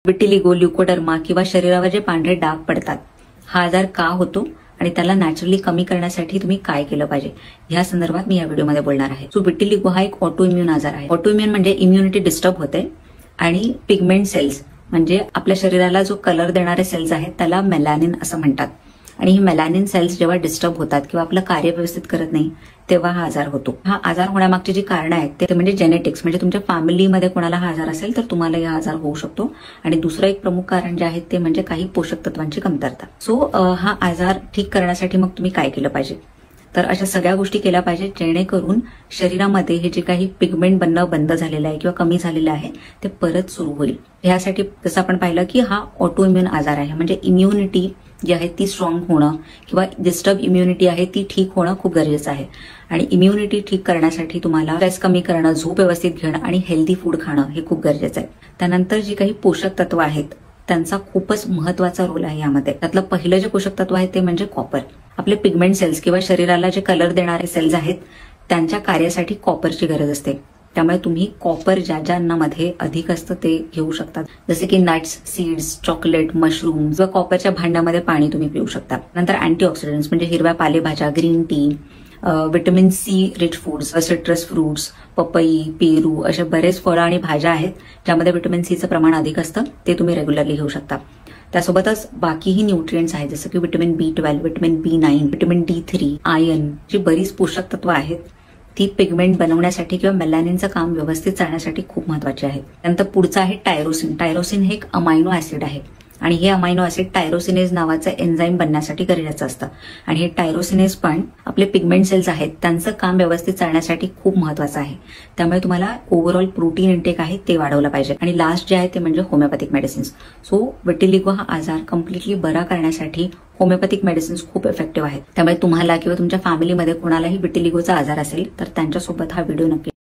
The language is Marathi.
विटिलिगो, ल्युकोडर्मा किंवा शरीरावर जे पांढरे डाग पडतात, हा आजार का होतो आणि त्याला नॅचरली कमी करण्यासाठी तुम्ही काय केलं पाहिजे, या संदर्भात मी या व्हिडिओमध्ये बोलणार आहे. सो विटिलिगो हा एक ऑटो इम्युन आजार आहे. ऑटो इम्युन म्हणजे इम्युनिटी डिस्टर्ब होते आणि पिगमेंट सेल्स म्हणजे आपल्या शरीराला जो कलर देणारे सेल्स आहेत त्याला मेलॅनिन असं म्हणतात. आणि ही मेलॅनिन सेल्स जेव्हा डिस्टर्ब होतात किंवा आपलं कार्य व्यवस्थित करत नाही तेव्हा हा आजार होतो. हा आजार होण्यामागची जी कारणं आहेत ते म्हणजे जेनेटिक्स, म्हणजे तुमच्या फॅमिलीमध्ये कोणाला हा आजार असेल तर तुम्हाला हा आजार होऊ शकतो. आणि दुसरं एक प्रमुख कारण जे आहे ते म्हणजे काही पोषक तत्वांची कमतरता. सो हा आजार ठीक करण्यासाठी मग तुम्ही काय केलं पाहिजे, तर अशा सगळ्या गोष्टी केल्या पाहिजे जेणेकरून शरीरामध्ये हे जे काही पिगमेंट बनणं बंद झालेलं आहे किंवा कमी झालेलं आहे ते परत सुरू होईल. ह्यासाठी जसं आपण पाहिलं की हा ऑटो इम्युन आजार आहे, म्हणजे इम्युनिटी जी आहे ती स्ट्रॉंग होणं किंवा डिस्टर्ब इम्युनिटी आहे ती ठीक होणं खूप गरजेचं आहे. आणि इम्युनिटी ठीक करण्यासाठी तुम्हाला स्ट्रेस कमी करणं, झोप व्यवस्थित घेणं आणि हेल्दी फूड खाणं हे खूप गरजेचं आहे. त्यानंतर जी काही पोषक तत्व आहेत त्यांचा खूपच महत्वाचा रोल आहे यामध्ये. त्यातलं पहिलं जे पोषक तत्व आहे ते म्हणजे कॉपर. आपले पिगमेंट सेल्स किंवा शरीराला जे कलर देणारे सेल्स आहेत त्यांच्या कार्यासाठी कॉपरची गरज असते. त्यामुळे तुम्ही कॉपर ज्या ज्या अन्नामध्ये अधिक असतं ते घेऊ शकतात, जसे की नट्स, सीड्स, चॉकलेट, मशरूम किंवा कॉपरच्या भांड्यामध्ये पाणी तुम्ही पिऊ शकता. नंतर अँटीऑक्सिडंट्स म्हणजे हिरव्या पालेभाज्या, green tea, vitamin C rich foods, citrus fruits, पपई, पेरू असे बरेच फळं आणि भाज्या आहेत ज्यामध्ये विटॅमिन सीचं प्रमाण अधिक असतं, ते तुम्ही रेग्युलरली घेऊ शकता. त्यासोबतच बाकीही न्यूट्रिएंट्स आहेत जसं की vitamin B12, vitamin B9, vitamin D3, iron, जी बरीच पोषक तत्व आहेत ती पिगमेंट बनवण्यासाठी किंवा मेलॅनिनचं काम व्यवस्थित चालण्यासाठी खूप महत्वाचे आहे. त्यानंतर पुढचं आहे टायरोसिन. टायरोसिन हे एक अमायनो ऍसिड आहे आणि हे अमायनो ऍसिड टायरोसिनेज नावाचं एन्झाईम बनण्यासाठी गरजेचं असतं. आणि हे टायरोसिनेज पण आपले पिगमेंट सेल्स आहेत त्यांचं काम व्यवस्थित चालण्यासाठी खूप महत्वाचं आहे. त्यामुळे तुम्हाला ओव्हरऑल प्रोटीन इंटेक आहे ते वाढवलं पाहिजे. आणि लास्ट जे आहे ते म्हणजे होमिओपॅथिक मेडिसिन्स. सो विटिलिगो हा आजार कम्प्लिटली बरा करण्यासाठी होमिओपॅथिक मेडिसिन्स खूप इफेक्टिव्ह आहेत. त्यामुळे तुम्हाला किंवा तुमच्या फॅमिलीमध्ये कोणालाही विटिलिगोचा आजार असेल तर त्यांच्यासोबत हा व्हिडिओ नक्की